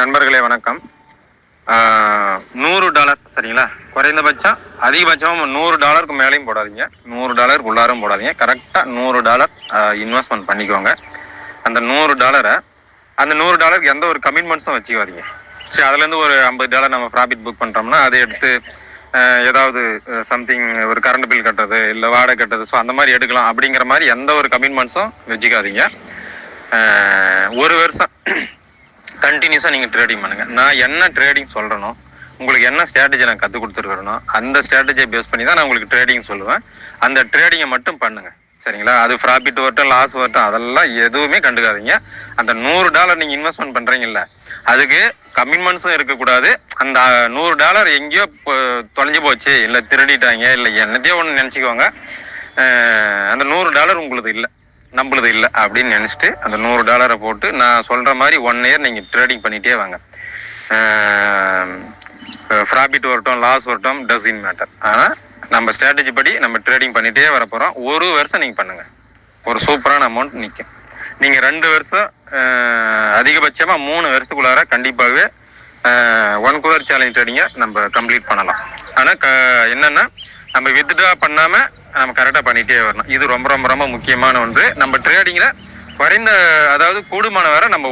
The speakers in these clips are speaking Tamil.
நண்பர்களே வணக்கம். $100 சரிங்களா? குறைந்தபட்சம் அதிகபட்சம் $100 மேலேயும் போடாதீங்க, $100 உள்ளாரும் போடாதீங்க. கரெக்டாக $100 இன்வெஸ்ட்மெண்ட் பண்ணிக்கோங்க. அந்த $100 எந்த ஒரு கமிட்மெண்ட்ஸும் வச்சுக்காதீங்க. சரி, அதுலேருந்து ஒரு $50 நம்ம ப்ராஃபிட் புக் பண்ணுறோம்னா அதை எடுத்து ஏதாவது சம்திங் ஒரு கரண்ட் பில் கட்டுறது இல்லை வாடகை கட்டுறது, ஸோ அந்த மாதிரி எடுக்கலாம். அப்படிங்கிற மாதிரி எந்த ஒரு கமிட்மெண்ட்ஸும் வச்சுக்காதீங்க. ஒரு வருஷம் கண்டினியூஸாக நீங்கள் ட்ரேடிங் பண்ணுங்கள். நான் என்ன ட்ரேடிங் சொல்கிறேனோ, உங்களுக்கு என்ன ஸ்ட்ராட்டஜி நான் கற்றுக் கொடுத்துருக்குறேனோ அந்த ஸ்ட்ராட்டஜியை பேஸ் பண்ணி தான் நான் உங்களுக்கு ட்ரேடிங் சொல்லுவேன். அந்த ட்ரேடிங்கை மட்டும் பண்ணுங்கள் சரிங்களா? அது ப்ராஃபிட் வரட்டும் லாஸ் வரட்டும் அதெல்லாம் எதுவுமே கண்டுக்காதீங்க. அந்த $100 நீங்கள் இன்வெஸ்ட்மெண்ட் பண்ணுறீங்கல்ல, அதுக்கு கமிட்மெண்ட்ஸும் இருக்கக்கூடாது. அந்த $100 எங்கேயோ தொலைஞ்சு போச்சு, இல்லை திருடிட்டாங்க, இல்லை என்னத்தையோ ஒன்று நினச்சிக்குவாங்க. அந்த $100 உங்களுது இல்லை, நம்மளுது இல்லை அப்படின்னு நினச்சிட்டு அந்த $100 போட்டு நான் சொல்கிற மாதிரி 1 year நீங்கள் ட்ரேடிங் பண்ணிகிட்டே வாங்க. ப்ராஃபிட் வரட்டும் லாஸ் வரட்டும் டசன்ட் மேட்டர். ஆனால் நம்ம ஸ்ட்ராட்டஜி படி நம்ம ட்ரேடிங் பண்ணிகிட்டே வர போகிறோம். ஒரு வருஷம் நீங்கள் பண்ணுங்கள், ஒரு சூப்பரான அமௌண்ட் நிற்கும். நீங்கள் 2 வருஷம் அதிகபட்சமாக 3 வருஷத்துக்குள்ளார கண்டிப்பாகவே 1 crore சேலஞ்ச் ட்ரேடிங்கை நம்ம கம்ப்ளீட் பண்ணலாம். ஆனால் என்னென்னா நம்ம வித்ட்ரா பண்ணாமல் நம்ம கரெக்டாக பண்ணிகிட்டே வரணும். இது ரொம்ப ரொம்ப ரொம்ப முக்கியமான ஒன்று. நம்ம ட்ரேடிங்கில் அதாவது கூடுமான வரை நம்ம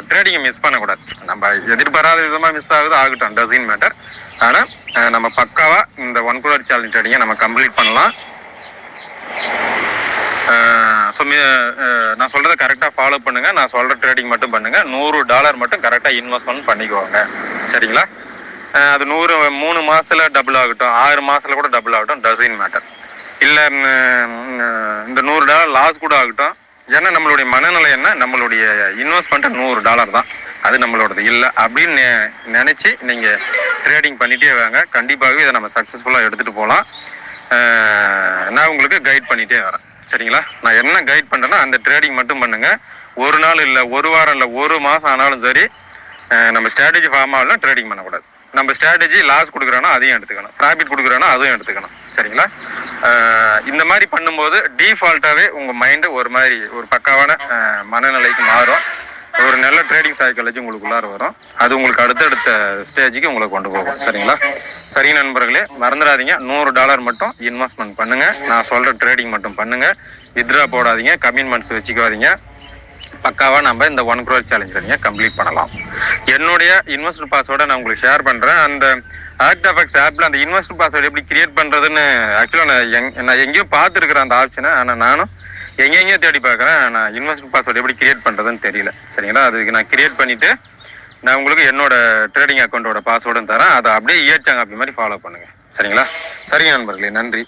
ட்ரேடிங்கை மிஸ் பண்ணக்கூடாது. நம்ம எதிர்பாராத விதமாக மிஸ் ஆகட்டும் டசன்ட் மேட்டர். ஆனால் நம்ம பக்காவாக இந்த 1 crore சேலஞ்ச் ட்ரேடிங்கை நம்ம கம்ப்ளீட் பண்ணலாம். ஸோ நான் சொல்கிறத கரெக்டாக ஃபாலோ பண்ணுங்கள். நான் சொல்கிற ட்ரேடிங் மட்டும் பண்ணுங்கள். $100 மட்டும் கரெக்டாக இன்வெஸ்ட்மெண்ட் பண்ணிக்குவாங்க சரிங்களா? அது 3 மாதத்தில் டபுள் ஆகட்டும், 6 மாதத்தில் கூட டபுள் ஆகட்டும், டசன்ட் மேட்டர். இல்லை இந்த $100 லாஸ் கூட ஆகட்டும். ஏன்னா நம்மளுடைய மனநிலை என்ன, நம்மளுடைய இன்வெஸ்ட்மெண்ட்டு $100 தான், அது நம்மளோடது இல்லை அப்படின்னு நினச்சி நீங்கள் ட்ரேடிங் பண்ணிகிட்டே வாங்க. கண்டிப்பாகவே இதை நம்ம சக்ஸஸ்ஃபுல்லாக எடுத்துகிட்டு போகலாம். நான் உங்களுக்கு கைட் பண்ணிகிட்டே வரேன் சரிங்களா? நான் என்ன கைட் பண்ணுறேன்னா அந்த ட்ரேடிங் மட்டும் பண்ணுங்கள். ஒரு நாள் இல்லை, ஒரு வாரம் இல்லை, ஒரு மாதம் ஆனாலும் சரி, நம்ம ஸ்ட்ராட்டஜி ஃபார்ம் ஆகலாம் ட்ரேடிங் பண்ணக்கூடாது. நம்ம ஸ்ட்ராட்டஜி லாஸ் கொடுக்குறோன்னா அதையும் எடுத்துக்கணும், ப்ராஃபிட் கொடுக்குறோன்னா அதுவும் எடுத்துக்கணும் சரிங்களா? இந்த மாதிரி பண்ணும்போது டீஃபால்ட்டாகவே உங்கள் மைண்டு ஒரு மாதிரி ஒரு பக்காவான மனநிலைக்கு மாறும். ஒரு நல்ல ட்ரேடிங் சைக்காலஜி உங்களுக்குள்ளார வரும். அது உங்களுக்கு அடுத்தடுத்த ஸ்டேஜுக்கு உங்களை கொண்டு போகும் சரிங்களா? சரி நண்பர்களே, மறந்துடாதீங்க, $100 மட்டும் இன்வெஸ்ட்மெண்ட் பண்ணுங்கள். நான் சொல்கிற ட்ரேடிங் மட்டும் பண்ணுங்கள். வித்ட்ரா போடாதீங்க, கமிட்மெண்ட்ஸ் வச்சுக்காதீங்க. பக்காவாக நம்ம இந்த 1 crore சேலஞ்ச் நீங்கள் கம்ப்ளீட் பண்ணலாம். என்னுடைய இன்வெஸ்ட் பாஸ்வேர்டை நான் உங்களுக்கு ஷேர் பண்ணுறேன். அந்த ஆக்டாஃபெக்ஸ் ஆப்பில் அந்த இன்வெஸ்ட் பாஸ்வேர்டு எப்படி கிரியேட் பண்ணுறதுன்னு ஆக்சுவலாக நான் எங்கேயோ பார்த்துருக்குறேன் அந்த ஆப்ஷனை. ஆனால் நானும் எங்கெங்கேயோ தேடி பார்க்குறேன். நான் இன்வெஸ்ட் பாஸ்வேர்டு எப்படி கிரியேட் பண்ணுறதுன்னு தெரியல சரிங்களா? அதுக்கு நான் கிரியேட் பண்ணிவிட்டு நான் உங்களுக்கு என்னோட ட்ரேடிங் அக்கௌண்ட்டோட பாஸ்வேர்டும் தரேன். அதை அப்படியே ஏற்றாங்க அப்படி மாதிரி ஃபாலோ பண்ணுங்கள் சரிங்களா? சரிங்க நண்பர்களே, நன்றி.